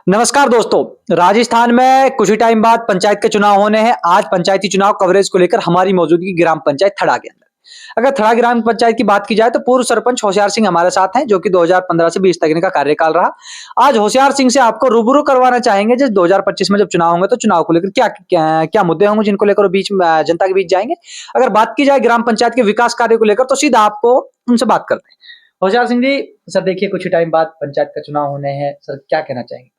नमस्कार दोस्तों, राजस्थान में कुछ ही टाइम बाद पंचायत के चुनाव होने हैं। आज पंचायती चुनाव कवरेज को लेकर हमारी मौजूदगी ग्राम पंचायत थड़ा के अंदर। अगर थड़ा ग्राम पंचायत की बात की जाए तो पूर्व सरपंच होशियार सिंह हमारे साथ हैं, जो कि 2015 से 20 तक इनका कार्यकाल रहा। आज होशियार सिंह से आपको रूबरू करवाना चाहेंगे जिस 2025 में जब चुनाव होंगे तो चुनाव को लेकर क्या क्या, क्या मुद्दे होंगे जिनको लेकर वो बीच में जनता के बीच जाएंगे। अगर बात की जाए ग्राम पंचायत के विकास कार्य को लेकर तो सीधा आपको उनसे बात करते हैं। होशियार सिंह जी, सर देखिए कुछ ही टाइम बाद पंचायत का चुनाव होने हैं, सर क्या कहना चाहेंगे?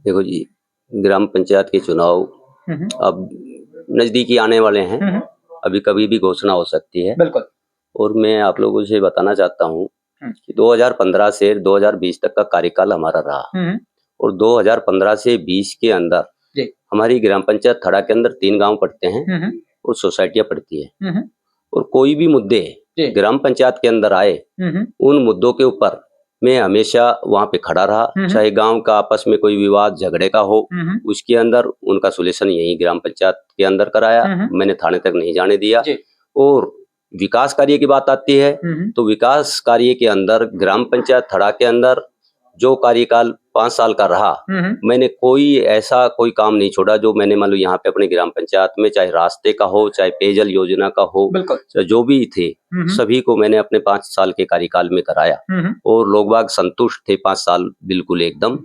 देखो जी, ग्राम पंचायत के चुनाव अब नजदीकी आने वाले हैं। अभी कभी भी घोषणा हो सकती है। बिल्कुल। और मैं आप लोगों से बताना चाहता हूँ कि 2015 से 2020 तक का कार्यकाल हमारा रहा और 2015 से 20 के अंदर हमारी ग्राम पंचायत थड़ा के अंदर 3 गांव पड़ते हैं और सोसाइटियां पड़ती है। और कोई भी मुद्दे ग्राम पंचायत के अंदर आए, उन मुद्दों के ऊपर मैं हमेशा वहां पे खड़ा रहा। चाहे गांव का आपस में कोई विवाद झगड़े का हो, उसके अंदर उनका सोल्यूशन यही ग्राम पंचायत के अंदर कराया। मैंने थाने तक नहीं जाने दिया। और विकास कार्य की बात आती है तो विकास कार्य के अंदर ग्राम पंचायत थड़ा के अंदर जो कार्यकाल 5 साल का रहा, मैंने कोई काम नहीं छोड़ा जो मैंने मान लो यहाँ पे अपने ग्राम पंचायत में, चाहे रास्ते का हो, चाहे पेयजल योजना का हो, जो भी थे सभी को मैंने अपने 5 साल के कार्यकाल में कराया और लोग बाग संतुष्ट थे 5 साल बिल्कुल एकदम।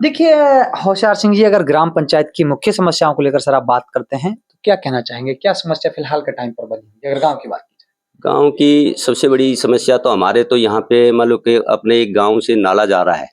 देखिए होशियार सिंह जी, अगर ग्राम पंचायत की मुख्य समस्याओं को लेकर सर आप बात करते हैं तो क्या कहना चाहेंगे? क्या समस्या फिलहाल के टाइम पर बनी है अगर गांव की बात की जाए? गांव की सबसे बड़ी समस्या तो हमारे तो यहाँ पे मान लो कि अपने एक गांव से नाला जा रहा है,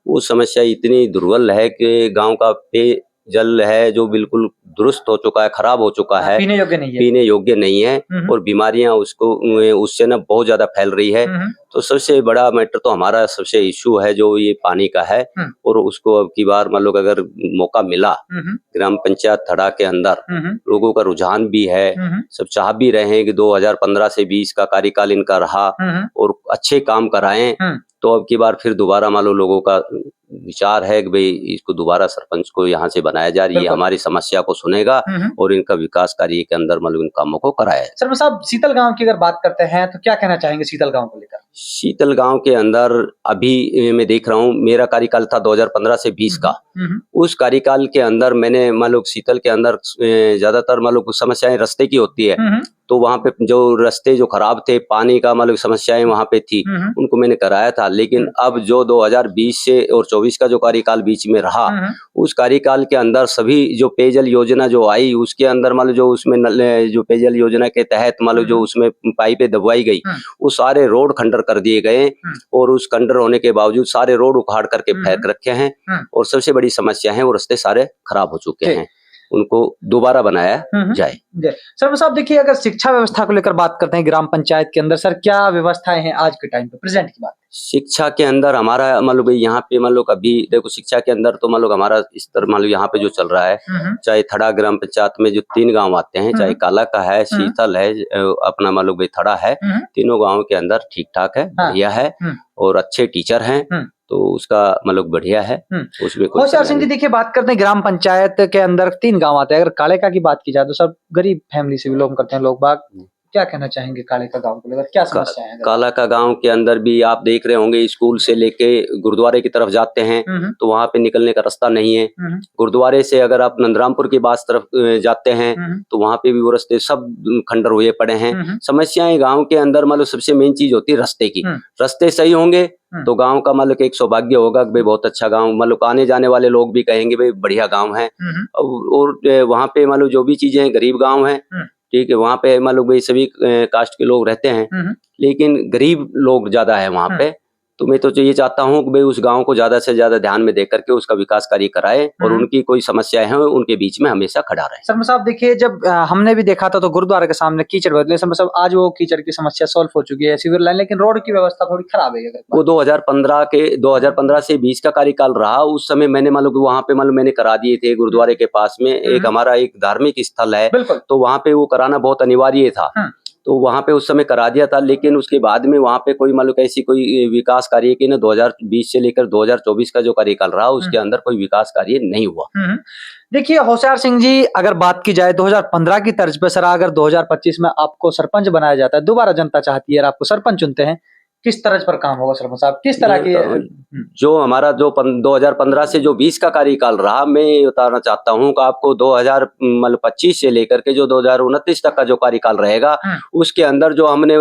वो समस्या इतनी दुर्बल है कि गांव का पेयजल है जो बिल्कुल दुरुस्त हो चुका है, खराब हो चुका है, पीने योग्य नहीं है और बीमारियां उससे ना बहुत ज्यादा फैल रही है। तो सबसे बड़ा मैटर तो हमारा सबसे इश्यू है जो ये पानी का है। और उसको अब की बार मान लो अगर मौका मिला, ग्राम पंचायत थड़ा के अंदर लोगों का रुझान भी है, सब चाह भी रहे हैं कि 2015 से 20 का कार्यकाल इनका रहा और अच्छे काम कराएं, तो अब की बार फिर दोबारा मान लो लोगों का विचार है कि भाई इसको दोबारा सरपंच को यहाँ से बनाया जा रही है, हमारी समस्या को सुनेगा और इनका विकास कार्य के अंदर मतलब इन कामों को कराया। सर साहब, शीतल गांव की अगर बात करते हैं तो क्या कहना चाहेंगे शीतल गांव को लेकर? शीतल गांव के अंदर अभी मैं देख रहा हूँ, मेरा कार्यकाल था 2015 से 20 का। उस कार्यकाल के अंदर मैंने मान लो शीतल के अंदर ज्यादातर मान लो कुछ समस्याएं रास्ते की होती है, तो वहां पे जो रास्ते जो खराब थे, पानी का मान लो समस्याएं वहां पे थी, उनको मैंने कराया था। लेकिन अब जो 2020 से और 24 का जो कार्यकाल बीच में रहा, उस कार्यकाल के अंदर सभी जो पेयजल योजना जो आई, उसके अंदर मान लो जो उसमें जो पेयजल योजना के तहत मान लो जो उसमें पाइपें दबवाई गई, वो सारे रोड खंडर कर दिए गए और उस खंडर होने के बावजूद सारे रोड उखाड़ करके फेंक रखे हैं और सबसे बड़ी समस्या है वो रास्ते सारे खराब हो चुके हैं, उनको दोबारा बनाया जाए। सर साहब देखिए, अगर शिक्षा व्यवस्था को लेकर बात करते हैं ग्राम पंचायत के अंदर, सर क्या व्यवस्थाएं हैं आज के टाइम पे, प्रेजेंट की बात? शिक्षा के अंदर हमारा मान लो भाई यहाँ पे मान लो अभी देखो शिक्षा के अंदर तो मान लो हमारा स्तर मान लो यहाँ पे जो चल रहा है, चाहे थड़ा ग्राम पंचायत में जो 3 गांव आते हैं, चाहे काला का है, शीतल है, अपना मान लो भाई थड़ा है, तीनों गाँव के अंदर ठीक ठाक है, बढ़िया है और अच्छे टीचर हैं, तो उसका मतलब बढ़िया है। उसमें होशियार सिंह जी देखिए, बात करते हैं ग्राम पंचायत के अंदर 3 गांव आते हैं। अगर काले का की बात की जाए तो सब गरीब फैमिली से बिलोंग करते हैं लोग बाग। क्या कहना चाहेंगे काले का गांव को लेकर, क्या समस्या है? काला का गांव के अंदर भी आप देख रहे होंगे, स्कूल से लेके गुरुद्वारे की तरफ जाते हैं तो वहां पे निकलने का रास्ता नहीं है। गुरुद्वारे से अगर आप नंदरामपुर की बास तरफ जाते हैं तो वहां पे भी वो रास्ते सब खंडर हुए पड़े हैं। समस्याएं गाँव के अंदर मतलब सबसे मेन चीज होती है रास्ते की। रास्ते सही होंगे तो गांव का मतलब एक सौभाग्य होगा कि भाई बहुत अच्छा गांव, मतलब आने जाने वाले लोग भी कहेंगे भाई बढ़िया गांव है। और वहां पे मतलब जो भी चीजें गरीब गांव है, ठीक है, वहां पे मान लो भाई सभी कास्ट के लोग रहते हैं, लेकिन गरीब लोग ज्यादा है वहां पे। तो मैं तो ये चाहता हूँ कि भाई उस गांव को ज्यादा से ज्यादा ध्यान में देकर के उसका विकास कार्य कराए और उनकी कोई समस्याएं हैं उनके बीच में हमेशा खड़ा रहे। सर साहब देखिए, जब हमने भी देखा था तो गुरुद्वारे के सामने कीचड़ बदले, सब आज वो कीचड़ की समस्या सॉल्व हो चुकी है, सीवर लाइन, लेकिन रोड की व्यवस्था थोड़ी खराब है। वो 2015 से 20 का कार्यकाल रहा, उस समय मैंने मान लो वहां पे मान लो मैंने करा दिए थे। गुरुद्वारे के पास में एक हमारा एक धार्मिक स्थल है, तो वहां पे वो कराना बहुत अनिवार्य था, तो वहां पे उस समय करा दिया था। लेकिन उसके बाद में वहां पे कोई मान लो ऐसी कोई विकास कार्य की ना 2020 से लेकर 2024 का जो कार्यकाल रहा उसके अंदर कोई विकास कार्य नहीं हुआ। देखिए होशियार सिंह जी, अगर बात की जाए 2015 की तर्ज पे सर, अगर 2025 में आपको सरपंच बनाया जाता है, दोबारा जनता चाहती है और आपको सरपंच चुनते हैं, किस तरह पर काम होगा सरपंच साहब, किस तरह के जो हमारा जो 2015 से जो 20 का कार्यकाल रहा, मैं ये बताना चाहता हूँ कि आपको 2025 से लेकर के जो 2029 तक का जो कार्यकाल रहेगा, उसके अंदर जो हमने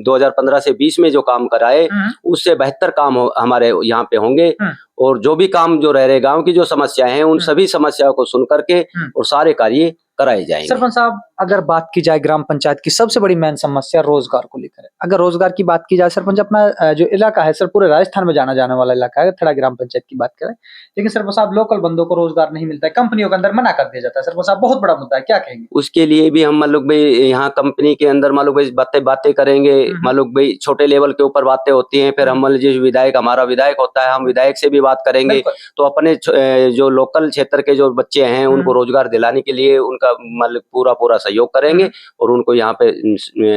2015 से 20 में जो काम कराए, उससे बेहतर काम हमारे यहाँ पे होंगे। और जो भी काम जो रह रहे गांव की जो समस्याएं हैं, उन सभी समस्याओं को सुन करके और सारे कार्य कराए जाएंगे। सरपंच साहब, अगर बात की जाए ग्राम पंचायत की सबसे बड़ी मेन समस्या रोजगार को लेकर है। अगर रोजगार की बात की जाए सरपंच, अपना जो इलाका है सर, पूरे राजस्थान में जाना जाने वाला इलाका है, थड़ा ग्राम पंचायत की बात करें, लेकिन सरपंच साहब लोकल बंदों को रोजगार नहीं मिलता है, कंपनियों के अंदर मना कर दिया जाता है। सरपंच साहब बहुत बड़ा मुद्दा है, क्या कहेंगे? उसके लिए भी हम मतलब भाई यहाँ कंपनी के अंदर मतलब भाई बातें करेंगे, मतलब भाई छोटे लेवल के ऊपर बातें होती हैं, फिर हम मतलब जो विधायक हमारा विधायक होता है, हम विधायक से भी बात करेंगे, तो अपने जो लोकल क्षेत्र के जो बच्चे हैं उनको रोजगार दिलाने के लिए उनका मतलब पूरा सहयोग करेंगे और उनको यहाँ पे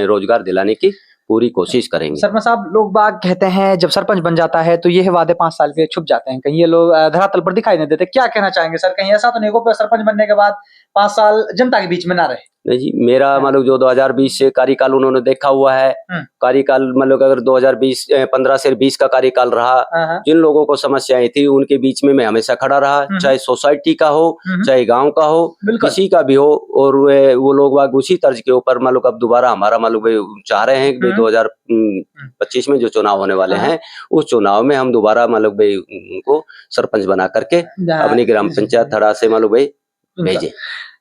रोजगार दिलाने की पूरी कोशिश करेंगे। सरपंच साहब, लोग बाग कहते हैं जब सरपंच बन जाता है तो ये वादे 5 साल के छुप जाते हैं, कहीं ये लोग धरातल पर दिखाई नहीं देते। क्या कहना चाहेंगे सर, कहीं ऐसा तो नहीं होगा सरपंच बनने के बाद 5 साल जनता के बीच में ना रहे? नहीं जी, मेरा मतलब जो 2020 से कार्यकाल उन्होंने देखा हुआ है, कार्यकाल मतलब अगर 15 से 20 का कार्यकाल रहा, जिन लोगों को समस्याएं थी उनके बीच में मैं हमेशा खड़ा रहा, चाहे सोसाइटी का हो, चाहे गांव का हो, किसी का भी हो, और वो लोग बाग उसी तर्ज के ऊपर मतलब अब दोबारा हमारा मतलब चाह रहे हैं कि 2025 में जो चुनाव होने वाले हैं, उस चुनाव में हम दोबारा मतलब उनको सरपंच बना करके अपनी ग्राम पंचायत थड़ा से मतलब भेजे।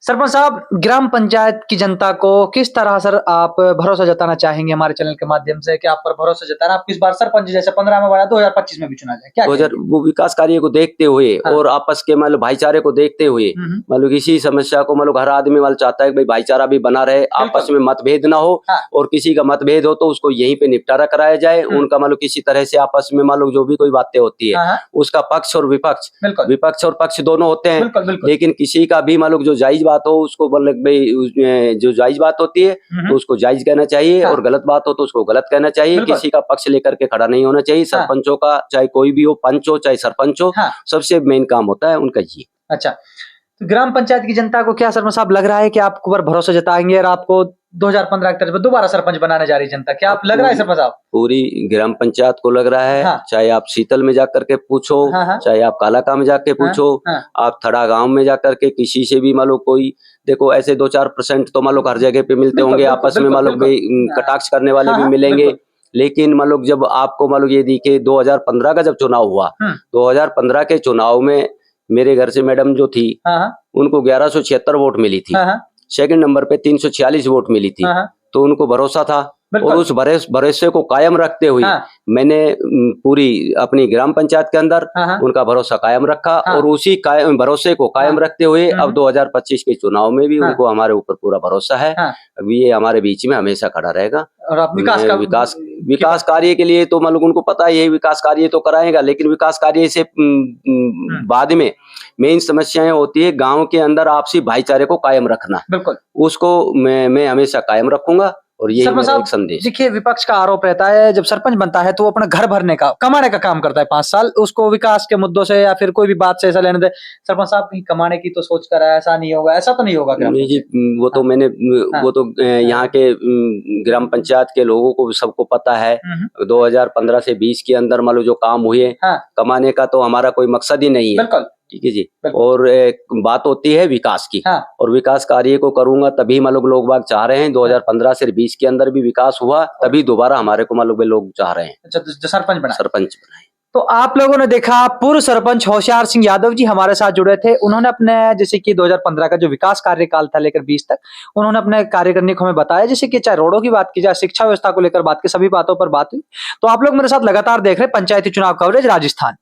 सरपंच साहब, ग्राम पंचायत की जनता को किस तरह सर आप भरोसा जताना चाहेंगे हमारे चैनल के माध्यम से, कि आप पर भरोसा जताना, आप किस बार सरपंच जैसे 15 में बना 2025 में भी चुना जाए? क्या 2000 वो विकास कार्य को देखते हुए और आपस के मतलब भाईचारे को देखते हुए, मतलब किसी समस्या को मतलब हर आदमी वाला चाहता है कि भाई भाईचारा भी बना रहे, आपस में मतभेद ना हो, और किसी का मतभेद हो तो उसको यहीं पे निपटारा कराया जाए। उनका मतलब किसी तरह से आपस में मतलब जो भी कोई बातें होती है, उसका पक्ष और विपक्ष और पक्ष दोनों होते हैं, लेकिन किसी का भी मतलब जो जायज बात हो उसको मतलब भाई जो जायज बात होती है तो उसको जायज कहना चाहिए, और गलत बात हो तो उसको गलत कहना चाहिए। किसी का पक्ष लेकर के खड़ा नहीं होना चाहिए। सरपंचों का, चाहे कोई भी हो, पंच हो चाहे सरपंच हो, सबसे मेन काम होता है उनका ये। अच्छा, तो ग्राम पंचायत की जनता को क्या सरपंच साहब लग रहा है कि आपको पर भरोसा जताएंगे और आपको 2015 के तरफ दोबारा सरपंच बनाने जा रही जनता, क्या आप लग रहा है सरपंच साहब? पूरी ग्राम पंचायत को लग रहा है। चाहे आप शीतल में जाकर के पूछो, चाहे आप कालाका में जाके पूछो, आप थड़ा गांव में जाकर के किसी से भी मालूम कोई, देखो ऐसे 2-4% तो मालूम हर जगह पे मिलते होंगे, आपस में मालूम कटाक्ष करने वाले भी मिलेंगे, लेकिन मालूम जब आपको मालूम ये दिखे 2015 का जब चुनाव हुआ, 2015 के चुनाव में मेरे घर से मैडम जो थी उनको 1176 वोट मिली थी, सेकंड नंबर पे 346 वोट मिली थी, तो उनको भरोसा था, और उस भरोसे को कायम रखते हुए मैंने पूरी अपनी ग्राम पंचायत के अंदर उनका भरोसा कायम रखा, और उसी भरोसे को कायम रखते हुए अब 2025 के चुनाव में भी उनको हमारे ऊपर पूरा भरोसा है। अभी ये हमारे बीच में हमेशा खड़ा रहेगा। और विकास कार्य के लिए तो मतलब उनको पता ही है, विकास कार्य तो कराएगा, लेकिन विकास कार्य से बाद में मेन समस्याएं होती है गांव के अंदर आपसी भाईचारे को कायम रखना, उसको मैं हमेशा कायम रखूंगा। और ये मेरा एक संदेश। देखिए, विपक्ष का आरोप रहता है जब सरपंच बनता है तो वो अपना घर भरने का, कमाने का काम करता है 5 साल, उसको विकास के मुद्दों से या फिर कोई भी बात से ऐसा लेने दे। सरपंच साहब कहीं कमाने की तो सोच कर, ऐसा नहीं होगा, ऐसा तो नहीं होगा? नहीं जी, वो तो मैंने वो तो यहाँ के ग्राम पंचायत के लोगों को सबको पता है। 2015 से 20 के अंदर मान लो जो काम हुए, कमाने का तो हमारा कोई मकसद ही नहीं है। ठीक है जी। और बात होती है विकास की, और विकास कार्य को करूंगा तभी मालूम लोग बाग चाह रहे हैं। 2015 से 20 के अंदर भी विकास हुआ, तभी दोबारा हमारे को मालूम लोग चाह रहे हैं सरपंच बनाए। तो आप लोगों ने देखा, पूर्व सरपंच होशियार सिंह यादव जी हमारे साथ जुड़े थे। उन्होंने अपने जैसे कि 2015 का जो विकास कार्यकाल था लेकर 20 तक, उन्होंने अपने कार्य करने को हमें बताया, जैसे कि चाहे रोडों की बात की जाए, शिक्षा व्यवस्था को लेकर बात की, सभी बातों पर बात हुई। तो आप लोग मेरे साथ लगातार देख रहे हैं पंचायती चुनाव कवरेज राजस्थान।